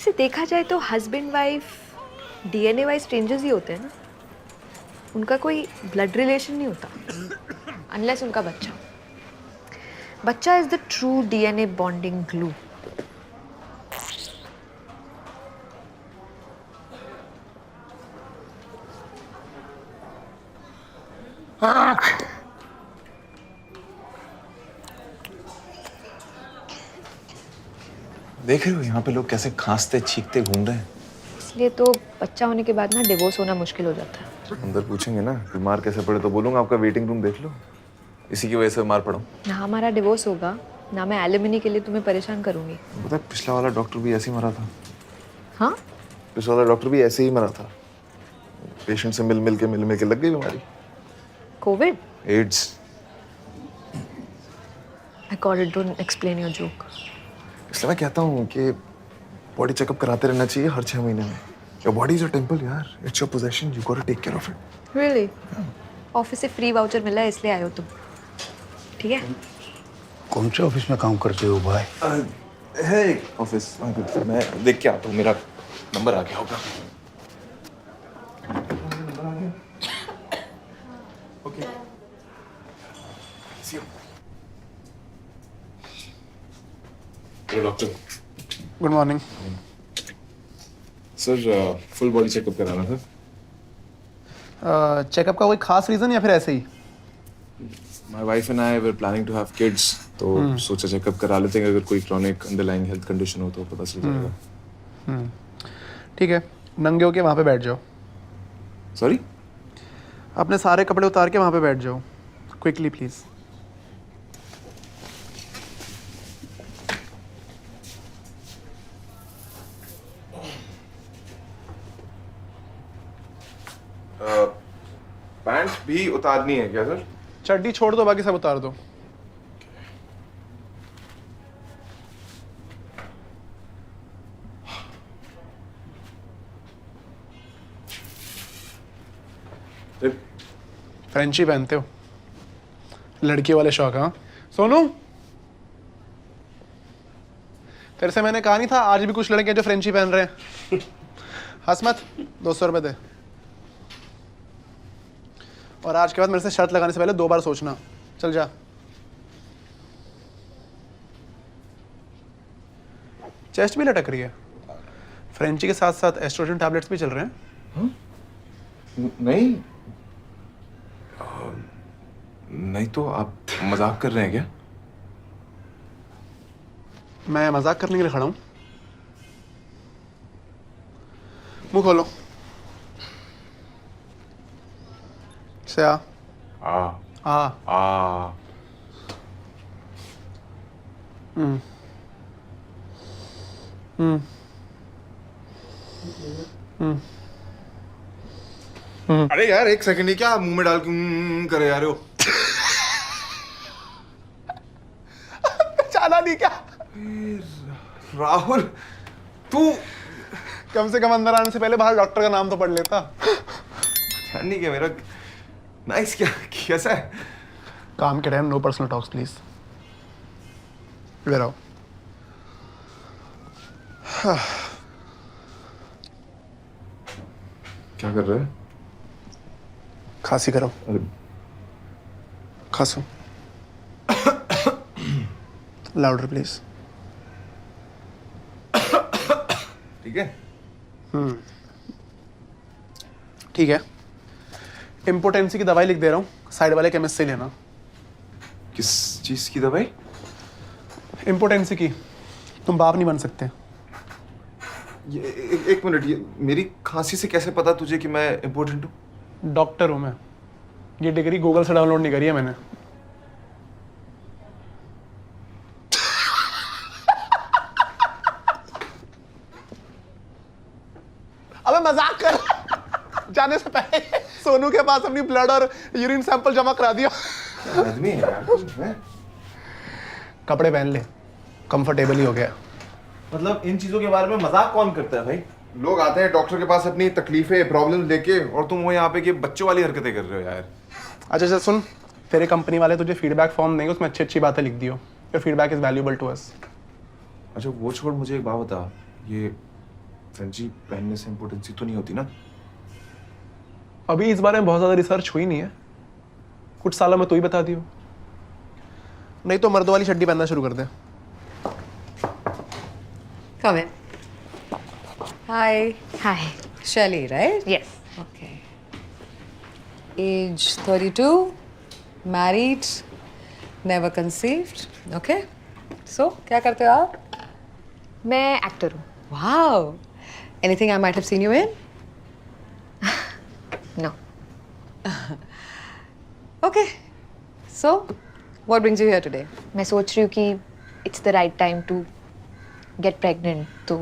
से देखा जाए तो husband wife DNA wise strangers ही होते हैं ना, उनका कोई ब्लड रिलेशन नहीं होता अनलेस उनका बच्चा बच्चा is the true DNA bonding glue. देख रहे हो यहाँ पे लोग कैसे खांसते छींकते घूम रहे हैं। इसलिए तो बच्चा होने के बाद ना डिवोर्स होना मुश्किल हो जाता है। अंदर पूछेंगे ना बीमार कैसे पड़े तो बोलूंगा आपका वेटिंग रूम देख लो, इसी की वजह से बीमार पड़ा हूँ। ना हमारा डिवोर्स होगा ना मैं एलिमनी के लिए तुम्हें परेशान करूंगी। पता है पिछला वाला डॉक्टर भी ऐसे ही मरा था। हाँ, पिछला वाला डॉक्टर भी ऐसे ही मरा था। पेशेंट से मिल मिल के लग गई बीमारी। Covid? AIDS. I got it, don't explain your joke. इसलिए मैं कहता हूँ कि बॉडी चेकअप कराते रहना चाहिए हर 6 महीने में। Your body is a temple यार, it's your possession, you got to take care of it. Really? Office से फ्री वाउचर मिला है इसलिए आए हो तुम, ठीक है? कौन से ऑफिस में काम करते हो भाई? है एक ऑफिस, मैं देख के आता हूँ, मेरा नंबर आ गया होगा। Okay, see you. Hello doctor. Good morning. Sir full body checkup कराना था। चेकअप का कोई खास रीजन या फिर ऐसे ही? My wife and I were planning to have kids, तो सोचा चेकअप करा लेते हैं, अगर कोई क्रॉनिक अंडरलाइंग हेल्थ कंडीशन हो तो पता चल जाएगा। ठीक है, नंगे होके वहाँ पे बैठ जाओ। सॉरी? अपने सारे कपड़े उतार के वहाँ पे बैठ जाओ, क्विकली प्लीज। पैंट भी उतारनी है क्या सर? चड्डी छोड़ दो, बाकी सब उतार दो। फ्रेंची पहनते हो, लड़की वाले शौक। हाँ सोनू, तेरे से मैंने कहा नहीं था आज भी कुछ लड़के हैं जो फ्रेंची पहन रहे हैं? हंस मत, 200 रुपए दे। और आज के बाद मेरे से शर्त लगाने से पहले 2 बार सोचना। चल जा। चेस्ट भी लटक रही है। फ्रेंची के साथ साथ एस्ट्रोजन टैबलेट्स भी चल रहे हैं। नहीं नहीं, तो आप मजाक कर रहे हैं क्या? मैं मजाक करने के लिए खड़ा हूं। मुंह खोलो। से आ आ आ। आ हम्म हम्म हम्म। अरे यार एक सेकंड, ही क्या मुंह में डाल के करे जा रहे हो? पहचाना नहीं क्या? राहुल तू कम से कम अंदर आने से पहले बाहर डॉक्टर का नाम तो पढ़ लेता। ध्यान नहीं किया मेरा। नाइस, क्या कैसा है? काम के time no personal talks please. इधर आओ। क्या कर रहे हैं? खांसी करो। अरे खांसो। Louder please. ठीक है। ठीक है, इम्पोर्टेंसी की दवाई लिख दे रहा हूँ, साइड वाले केमिस्ट से लेना। किस चीज की दवाई? इम्पोर्टेंसी की। तुम बाप नहीं बन सकते। ये एक मिनट, ये मेरी खांसी से कैसे पता तुझे कि मैं इम्पोर्टेंट हूँ? डॉक्टर हूँ मैं। ये डिग्री गूगल से डाउनलोड नहीं करी है मैंने। अबे मजाक कर। जाने से पहले सोनू के पास अपनी ब्लड और यूरिन सैंपल जमा करा दिया। आदमी है यार तू, हैं? कपड़े पहन ले, कंफर्टेबल ही हो गया। मतलब इन चीजों के बारे में मजाक कौन करता है भाई? लोग आते हैं डॉक्टर के पास अपनी तकलीफें प्रॉब्लम लेके, और तुम वो यहाँ पे कि बच्चों वाली हरकतें कर रहे हो यार। अच्छा चल सुन, तेरे कंपनी वाले तुझे फीडबैक फॉर्म देंगे, उसमें अच्छी अच्छी बातें लिख दियो। Your feedback is valuable to us. अच्छा वो छोड़, मुझे एक बात बता, ये फ्रेंची पहनने से इम्पोर्टेंसी तो नहीं होती ना? अभी इस बारे में बहुत ज्यादा रिसर्च हुई नहीं है, कुछ सालों में तो ही बता दियो। नहीं तो मर्दों वाली चड्डी पहनना शुरू कर दे। Come in. Hi. Hi. Shelly, right? Yes. Okay. Age 32, married, never conceived. Okay. So, क्या करते हो आप? मैं एक्टर हूँ. Wow. Anything I might have seen you in? No. Okay. So, what brings you here today? मैं सोच रही हूँ कि it's the right time to get pregnant. तो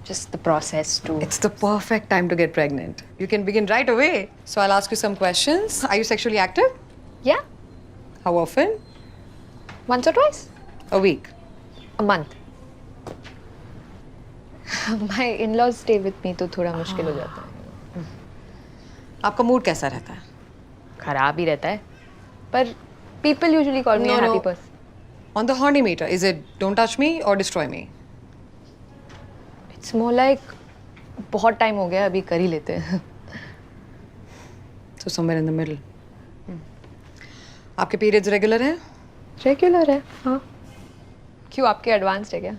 just the process to. It's the perfect time to get pregnant. You can begin right away. So, I'll ask you some questions. Are you sexually active? Yeah. How often? Once or twice. A week. A month. My in-laws stay with me तो थोड़ा मुश्किल हो जाता है. आपका mood कैसा रहता है? खराब ही रहता है. पर people usually call me a happy person. On the horny meter, is it don't touch me or destroy me? It's more like बहुत टाइम हो गया, अभी कर ही लेते हैं. So somewhere in the middle. आपके periods regular हैं? रेगुलर है. हाँ. क्यों, आपके एडवांस्ड है क्या?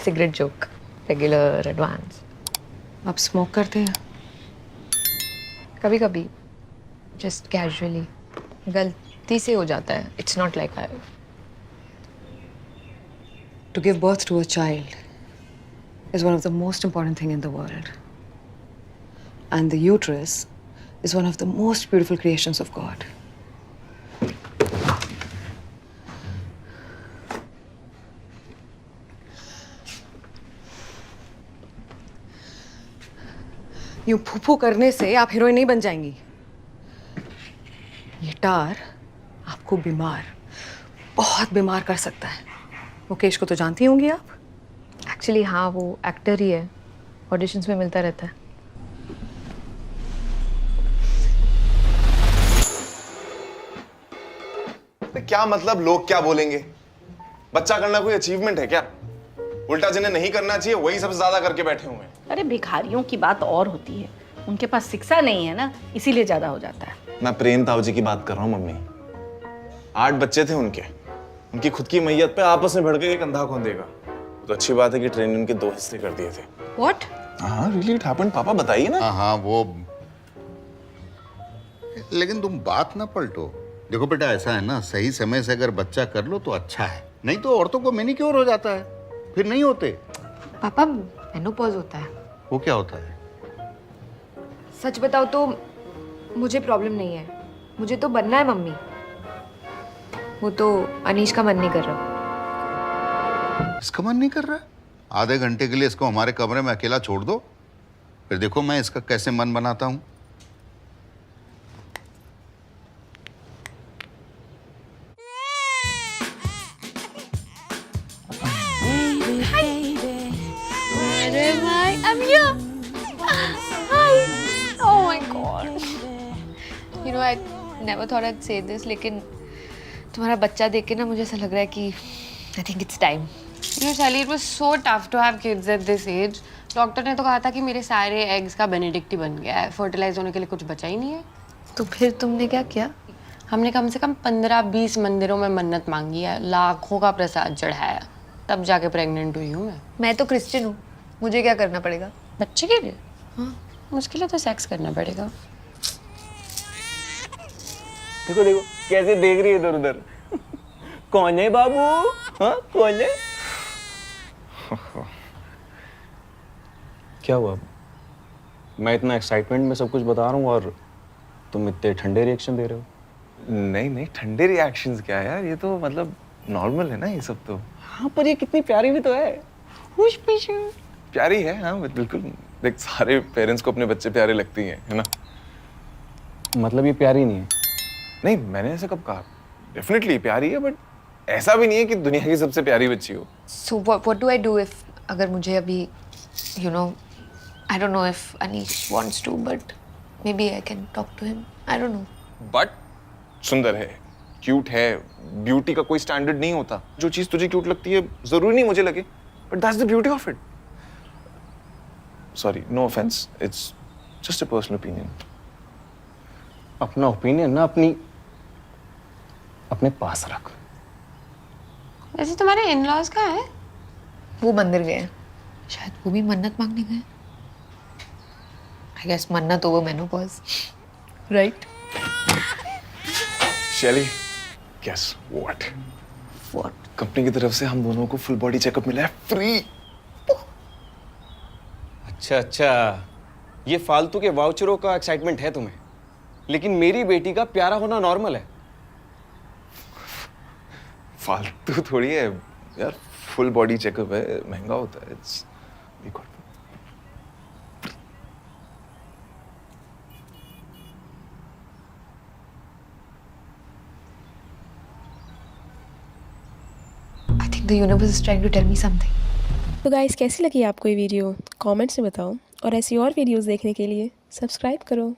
Cigarette joke. Regular advance. आप स्मोक करते हैं? कभी कभी जस्ट कैजुअली, गलती से हो जाता है. It's not like I. To give birth to a child is one of the most important thing in the world. And the uterus is one of the most beautiful creations of God. यूं फूफू करने से आप heroine नहीं बन जाएंगी. ये टार आपको बीमार, बहुत बीमार कर सकता है. मुकेश को तो जानती होंगी आप? एक्चुअली हाँ, वो एक्टर ही है. ऑडिशंस में मिलता रहता है. क्या मतलब लोग क्या बोलेंगे? बच्चा करना कोई अचीवमेंट है क्या? उल्टा जिन्हें नहीं करना चाहिए वही सबसे ज्यादा करके बैठे हुए हैं. अरे भिखारियों की बात और होती है, उनके पास शिक्षा नहीं है ना, इसीलिए ज्यादा हो जाता है. मैं प्रेम ताऊ जी की बात कर रहा हूँ मम्मी. 8 बच्चे थे उनकी खुद की मैयत पे आपस में भड़के एक अंधा कौन देगा. तो अच्छी बात है कि ट्रेन उनके 2 हिस्से कर दिए थे. What? हाँ रियली इट हैपेंड. पापा बताइए ना. हाँ वो, लेकिन तुम बात ना पलटो. देखो बेटा, ऐसा है ना, सही समय से अगर बच्चा कर लो तो अच्छा है, नहीं तो औरतों को मैनिक्योर हो जाता है, फिर नहीं होते. पापा, मेनोपॉज होता है. वो क्या होता है? सच बताओ तो मुझे प्रॉब्लम नहीं है. मुझे तो बनना है मम्मी. वो तो अनीश का मन नहीं कर रहा. इसका मन नहीं कर रहा? आधे घंटे के लिए इसको हमारे कमरे में अकेला छोड़ दो, फिर देखो मैं इसका कैसे मन बनाता हूँ. I'm here. Hi. Oh my God. You know, I never thought I'd say this, लेकिन तुम्हारा बच्चा देख के ना मुझे ऐसा लग रहा है कि I think it's time. You know, Shelly, it was so tough to have kids at this age. Doctor ने तो कहा था कि मेरे सारे एग्स का बेनेडिक्ट ही बन गया है. फर्टिलाइज होने के लिए कुछ बचा ही नहीं है. तो फिर तुमने क्या किया? हमने कम से कम 15-20 मंदिरों में मन्नत मांगी है, लाखों का प्रसाद चढ़ाया, तब जाके प्रेग्नेंट हुई हूँ मैं तो क्रिश्चियन हूँ. मुझे क्या करना पड़ेगा? बच्चे के लिए. हाँ, उसके लिए तो सेक्स करना पड़ेगा. देखो देखो कैसे देख रही है इधर उधर. कौन है बाबू? हाँ कौन है? क्या हुआ? मैं इतना एक्साइटमेंट में सब कुछ बता रहा हूँ और तुम इतने ठंडे रिएक्शन दे रहे हो. नहीं नहीं, ठंडे रिएक्शंस क्या है यार, ये तो मतलब नॉर्मल है ना ये सब तो. हाँ पर ये कितनी प्यारी भी तो है. खुश पीछे प्यारी है. हाँ बिल्कुल. देख, सारे पेरेंट्स को अपने बच्चे प्यारे लगती हैं, है ना? मतलब ये प्यारी नहीं है? नहीं, मैंने ऐसा कब कहा. डेफिनेटली प्यारी है, बट ऐसा भी नहीं है कि दुनिया की सबसे प्यारी बच्ची हो. So what do I do if अगर मुझे अभी, you know, I don't know if Anish wants to, but maybe I can talk to him. I don't know. But सुंदर है, क्यूट है. ब्यूटी का कोई स्टैंडर्ड नहीं होता. जो चीज तुझे क्यूट लगती है जरूरी नहीं मुझे लगे. But that's the beauty of it. Sorry, no offense. It's just a personal opinion. अपना ओपिनियन ना अपने पास रख। वैसे तुम्हारे इन-लॉज कहाँ है? वो मंदिर गए हैं। शायद वो भी मन्नत मांगने गए। I guess मन्नत over menopause, right? Shelly, guess what? What? Company की तरफ से हम दोनों को फुल बॉडी चेकअप मिला है फ्री। अच्छा, ये फालतू के वाउचरों का एक्साइटमेंट है तुम्हें, लेकिन मेरी बेटी का प्यारा होना नॉर्मल है। फालतू थोड़ी है यार, फुल बॉडी चेकअप है, महंगा होता है। It's be good. I think the universe is trying to tell me something. तो गाइस कैसी लगी आपको ये वीडियो कमेंट्स में बताओ और ऐसी और वीडियोस देखने के लिए सब्सक्राइब करो।